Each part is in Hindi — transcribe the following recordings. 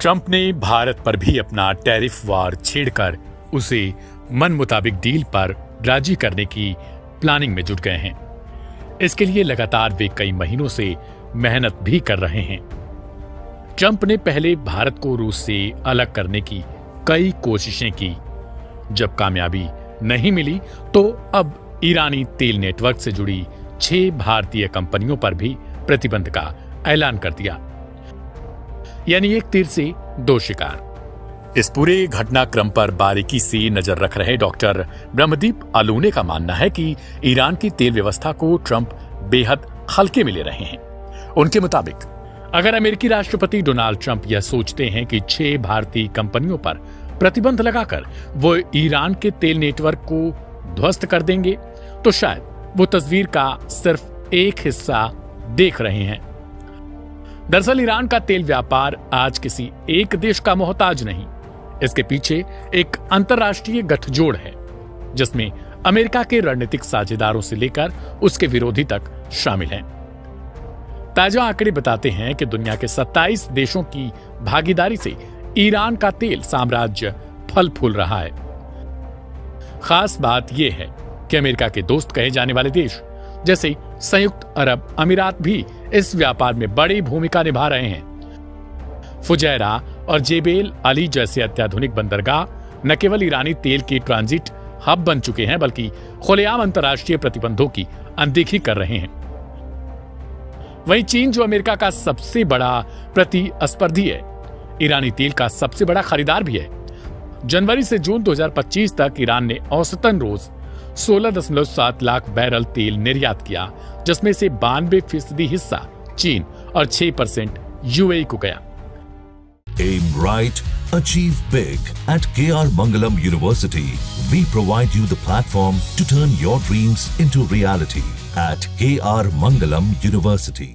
ट्रंप ने भारत पर भी अपना टैरिफ वार छेड़कर उसे मन मुताबिक डील पर राजी करने की प्लानिंग में जुट गए हैं। इसके लिए लगातार वे कई महीनों से मेहनत भी कर रहे हैं। ट्रंप ने पहले भारत को रूस से अलग करने की कई कोशिशें की। जब कामयाबी नहीं मिली तो अब ईरानी तेल नेटवर्क से जुड़ी 6 भारतीय कंपनियों पर भी प्रतिबंध का ऐलान कर दिया। यानी एक तीर से 2 शिकार। इस पूरे घटनाक्रम पर बारीकी से नजर रख रहे डॉक्टर ब्रह्मदीप आलूने का मानना है कि ईरान की तेल व्यवस्था को ट्रंप बेहद हल्के में ले रहे हैं। उनके मुताबिक अगर अमेरिकी राष्ट्रपति डोनाल्ड ट्रंप यह सोचते हैं कि 6 भारतीय कंपनियों पर प्रतिबंध लगाकर वो ईरान के तेल नेटवर्क को ध्वस्त कर देंगे, तो शायद वो तस्वीर का सिर्फ एक हिस्सा देख रहे हैं। दरअसल ईरान का तेल व्यापार आज किसी एक देश का मोहताज नहीं। इसके पीछे एक अंतर्राष्ट्रीय गठजोड़ है जिसमें अमेरिका के रणनीतिक साझेदारों से लेकर उसके विरोधी तक शामिल हैं। ताजा आंकड़े बताते हैं कि दुनिया के 27 देशों की भागीदारी से ईरान का तेल साम्राज्य फल फूल रहा है। खास बात यह है कि अमेरिका के दोस्त कहे जाने वाले देश जैसे संयुक्त अरब अमीरात भी इस व्यापार में बड़ी भूमिका निभा रहे हैं। फुजैरा और जेबेल अली जैसे अत्याधुनिक बंदरगाह न केवल ईरानी तेल के ट्रांजिट हब बन चुके हैं बल्कि खुलेआम अंतर्राष्ट्रीय प्रतिबंधों की अनदेखी कर रहे हैं। वहीं चीन, जो अमेरिका का सबसे बड़ा प्रतिस्पर्धी है, ईरानी तेल का सबसे बड़ा खरीदार भी है। जनवरी से जून 2025 तक ईरान ने औसतन रोज 16.7 लाख बैरल तेल निर्यात किया, जिसमें से 92% हिस्सा चीन और 6% यूएई को गया। Aim right, achieve big. At KR Mangalam University, we provide you the platform to turn your dreams into reality. At KR Mangalam University.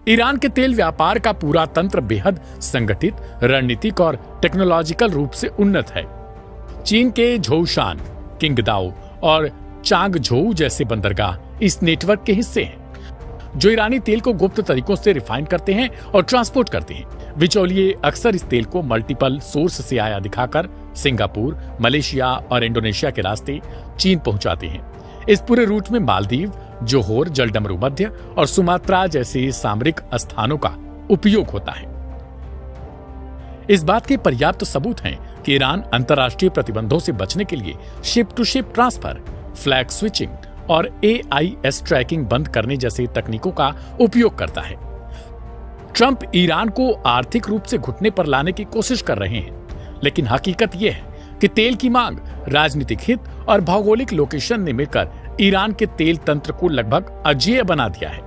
Iran के तेल व्यापार का पूरा तंत्र बेहद संगठित, रणनीतिक और टेक्नोलॉजिकल रूप से उन्नत है। चीन के झोशान, किंगदाओ और चांगझोउ जैसे बंदरगाह इस नेटवर्क के हिस्से हैं, जो ईरानी तेल को गुप्त तरीकों से रिफाइन करते हैं और ट्रांसपोर्ट करते हैं। बिचौलिए अक्सर इस तेल को मल्टीपल सोर्स से आया दिखाकर सिंगापुर, मलेशिया और इंडोनेशिया के रास्ते चीन पहुंचाते हैं। इस पूरे रूट में मालदीव, जोहोर, जलडमरू मध्य और सुमात्रा जैसे सामरिक स्थानों का उपयोग होता है। इस बात के पर्याप्त सबूत हैं कि ईरान अंतर्राष्ट्रीय प्रतिबंधों से बचने के लिए ship to ship transfer, flag switching और AIS ट्रैकिंग बंद करने जैसे तकनीकों का उपयोग करता है। ट्रंप ईरान को आर्थिक रूप से घुटने पर लाने की कोशिश कर रहे हैं, लेकिन हकीकत यह है कि तेल की मांग, राजनीतिक हित और भौगोलिक लोकेशन ने मिलकर ईरान के तेल तंत्र को लगभग अजेय बना दिया है।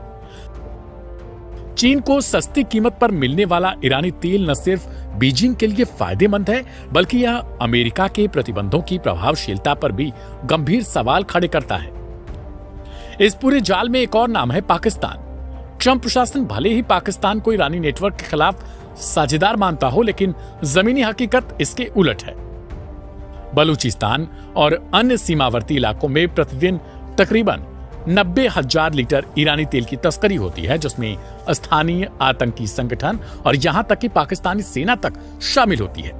चीन को सस्ती कीमत पर मिलने वाला ईरानी तेल न सिर्फ बीजिंग के लिए फायदेमंद है, बल्कि यह अमेरिका के प्रतिबंधों की प्रभावशीलता पर भी गंभीर सवाल खड़े करता है। इस पूरे जाल में एक और नाम है पाकिस्तान। ट्रंप प्रशासन भले ही पाकिस्तान को ईरानी नेटवर्क के खिलाफ साझेदार मानता हो, लेकिन जमीनी हकीकत इसके उलट है। बलूचिस्तान और अन्य सीमावर्ती इलाकों में प्रतिदिन तकरीबन 90,000 लीटर ईरानी तेल की तस्करी होती है, जिसमें स्थानीय आतंकी संगठन और यहां तक कि पाकिस्तानी सेना तक शामिल होती है।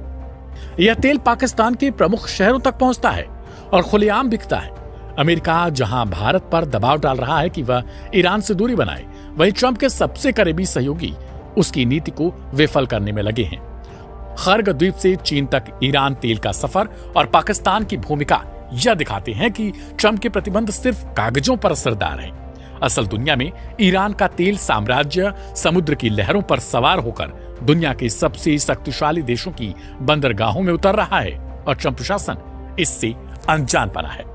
यह तेल पाकिस्तान के प्रमुख शहरों तक पहुंचता है और खुलेआम बिकता है। अमेरिका जहां भारत पर दबाव डाल रहा है कि वह ईरान से दूरी बनाए, वहीं ट्रंप के सबसे करीबी सहयोगी उसकी नीति को विफल करने में लगे हैं। खर्ग द्वीप से चीन तक ईरान तेल का सफर और पाकिस्तान की भूमिका यह दिखाते हैं कि ट्रंप के प्रतिबंध सिर्फ कागजों पर असरदार हैं। असल दुनिया में ईरान का तेल साम्राज्य समुद्र की लहरों पर सवार होकर दुनिया के सबसे शक्तिशाली देशों की बंदरगाहों में उतर रहा है और ट्रंप प्रशासन इससे अनजान बना है।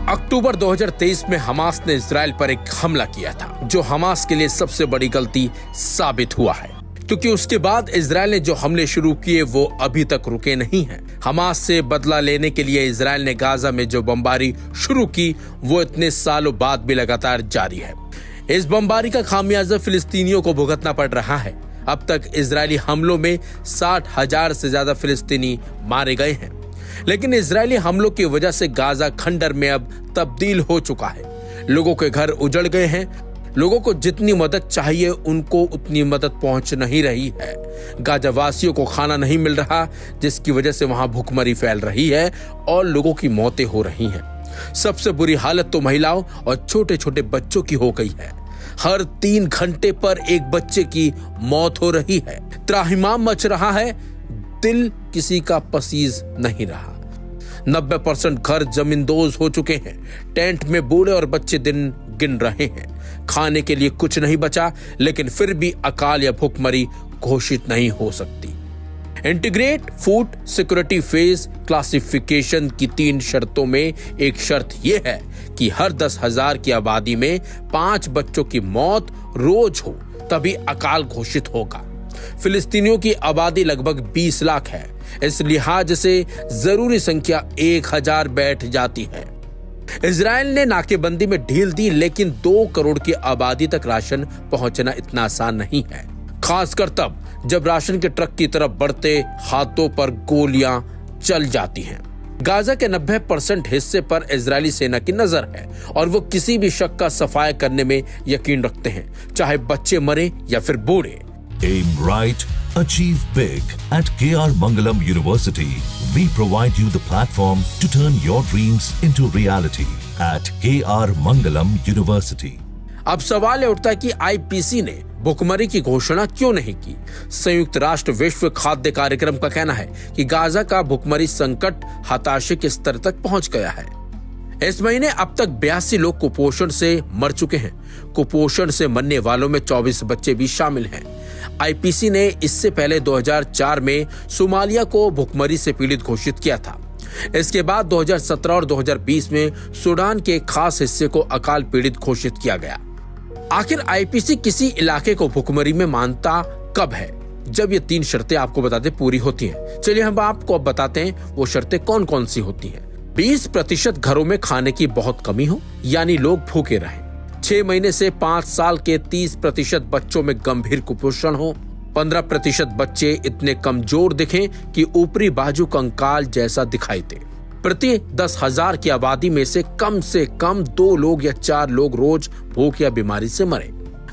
अक्टूबर 2023 में हमास ने इजराइल पर एक हमला किया था, जो हमास के लिए सबसे बड़ी गलती साबित हुआ है, क्योंकि उसके बाद इजराइल ने जो हमले शुरू किए वो अभी तक रुके नहीं हैं। हमास से बदला लेने के लिए इजराइल ने गाजा में जो बमबारी शुरू की वो इतने सालों बाद भी लगातार जारी है। इस बमबारी का खामियाजा फिलिस्तीनियों को भुगतना पड़ रहा है। अब तक इजरायली हमलों में 60,000 से ज्यादा फिलिस्तीनी मारे गए हैं, लेकिन इजरायली हमलों की वजह से गाजा खंडर में अब तब्दील हो चुका है। लोगों के घर उजड़ गए हैं। लोगों को जितनी मदद चाहिए उनको उतनी मदद पहुंच नहीं रही है। गाजा वासियों को खाना नहीं मिल रहा, जिसकी वजह से वहां भूखमरी फैल रही है और लोगों की मौतें हो रही हैं। सबसे बुरी हालत तो महिलाओं और छोटे छोटे बच्चों की हो गई है। हर 3 घंटे पर एक बच्चे की मौत हो रही है। त्राहिमाम मच रहा है, दिल किसी का पसीज नहीं रहा। 90% घर जमींदोज हो चुके हैं। टेंट में बूढ़े और बच्चे दिन गिन रहे हैं। खाने के लिए कुछ नहीं बचा, लेकिन फिर भी अकाल या भूखमरी घोषित नहीं हो सकती। Integrate food security phase classification की 3 शर्तों में एक शर्त यह है कि हर 10,000 की आबादी में 5 बच्चों की मौत रोज हो, तभी अकाल घोषित होगा। फिलिस्तीनियों की आबादी लगभग 20 लाख है। इस लिहाज से जरूरी संख्या 1000 बैठ जाती है। इजराइल ने नाकेबंदी में ढील दी, लेकिन 2 करोड़ की आबादी तक राशन पहुंचना इतना आसान नहीं है, खासकर तब जब राशन के ट्रक की तरफ बढ़ते हाथों पर गोलियां चल जाती हैं। गाजा के 90% हिस्से पर इजरायली सेना की नजर है और वो किसी भी शक का सफाया करने में यकीन रखते हैं, चाहे बच्चे मरे या फिर बूढ़े। Aim right, achieve big. At KR Mangalam University, we provide you the platform to turn your dreams into reality. At KR Mangalam University. अब सवाल यह उठता है कि आईपीसी ने भूखमरी की घोषणा क्यों नहीं की। संयुक्त राष्ट्र विश्व खाद्य कार्यक्रम का कहना है कि गाजा का भूखमरी संकट हताशे के स्तर तक पहुंच गया है। इस महीने अब तक 82 लोग कुपोषण से मर चुके हैं। कुपोषण से मरने वालों में 24 बच्चे भी शामिल हैं। आईपीसी ने इससे पहले 2004 में सोमालिया को भूखमरी से पीड़ित घोषित किया था। इसके बाद 2017 और 2020 में सूडान के खास हिस्से को अकाल पीड़ित घोषित किया गया। आखिर आईपीसी किसी इलाके को भूखमरी में मानता कब है? जब ये 3 शर्तें आपको बताते पूरी होती हैं। चलिए हम आपको अब बताते हैं वो शर्तें कौन कौन सी होती हैं। 20% घरों में खाने की बहुत कमी हो, यानी लोग भूखे रहें। 6 महीने से 5 साल के 30% बच्चों में गंभीर कुपोषण हो। 15% बच्चे इतने कमजोर दिखें कि ऊपरी बाजू कंकाल जैसा दिखाई दे। प्रति 10,000 की आबादी में से कम 2 लोग या 4 लोग रोज भूख या बीमारी से मरे।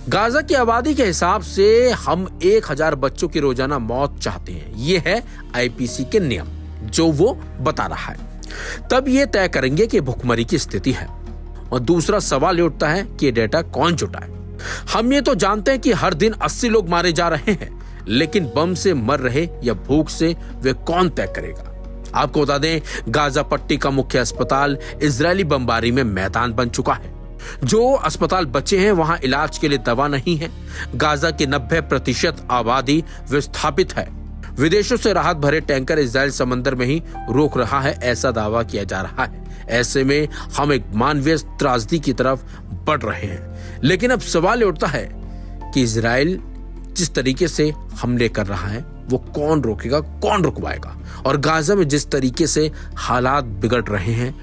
गाजा की आबादी के हिसाब से हम 1000 बच्चों की रोजाना मौत चाहते हैं। ये है आईपीसी के नियम जो वो बता रहा है। तब ये तय करेंगे कि भूखमरी की स्थिति है। और दूसरा सवाल ये उठता है कि ये डेटा कौन जुटाए। हम ये तो जानते हैं कि हर दिन 80 लोग मारे जा रहे हैं, लेकिन बम से मर रहे या भूख से वे कौन तय करेगा। आपको बता दें, गाजा पट्टी का मुख्य अस्पताल इजरायली बमबारी में मैदान बन चुका है। जो अस्पताल बचे हैं वहां इलाज के लिए दवा नहीं है। गाजा की 90% आबादी विस्थापित है। विदेशों से राहत भरे टैंकर इजराइल समंदर में ही रोक रहा है, ऐसा दावा किया जा रहा है। ऐसे में हम एक मानवीय त्रासदी की तरफ बढ़ रहे हैं। लेकिन अब सवाल उठता है कि इजराइल जिस तरीके से हमले कर रहा है वो कौन रोकेगा, कौन रुकवाएगा। और गाजा में जिस तरीके से हालात बिगड़ रहे हैं